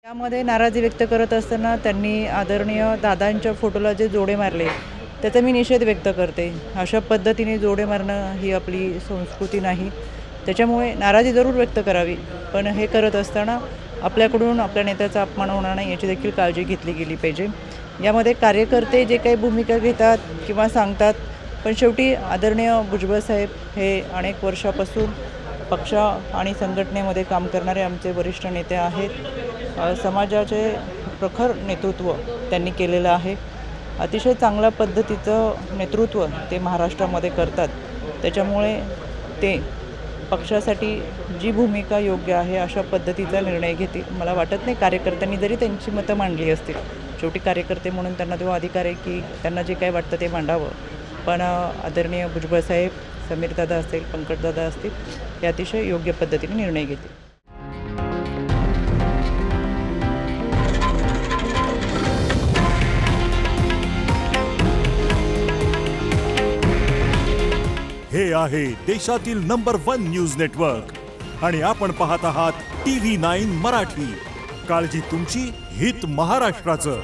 त्यामध्ये नाराजी व्यक्त करत असताना त्यांनी आदरणीय दादांच्या फोटोला जे जोडे मारले त्याचा मी निषेध व्यक्त करते। अशा पद्धतीने जोडे मारणं ही आपली संस्कृती नाही। त्याच्यामुळे नाराजी जरूर व्यक्त करावी, पण हे करत असताना आपल्याकडून आपल्या नेत्याचा अपमान होणार नाही याची देखील काळजी घेतली गेली पाहिजे। यामध्ये कार्यकर्ते जे काही भूमिका घेतात किंवा सांगतात, पण शेवटी आदरणीय भुजबळ साहेब हे अनेक वर्षापासून पक्ष आणि संघटनेमध्ये काम करणारे आमचे वरिष्ठ नेते आहेत। समाजाचे प्रखर नेतृत्व त्यांनी केलेलं आहे। अतिशय चांगल्या पद्धतीचं नेतृत्व ते महाराष्ट्रामध्ये करतात। त्याच्यामुळे ते पक्षासाठी जी भूमिका योग्य आहे अशा पद्धतीचा निर्णय घेतील। मला वाटत नाही कार्यकर्त्यांनी जरी त्यांची मतं मांडली असतील, शेवटी कार्यकर्ते म्हणून त्यांना तो अधिकार आहे की त्यांना जे काही वाटतं ते मांडावं। पण आदरणीय भुजबळ साहेब, समीरदादा असतील, पंकजदादा असतील, हे अतिशय योग्य पद्धतीने निर्णय घेतील। हे आहे देशातील नंबर 1 न्यूज नेटवर्क आणि आपण पाहत आहात TV9 मराठी। काळजी तुमची, हित महाराष्ट्राचं।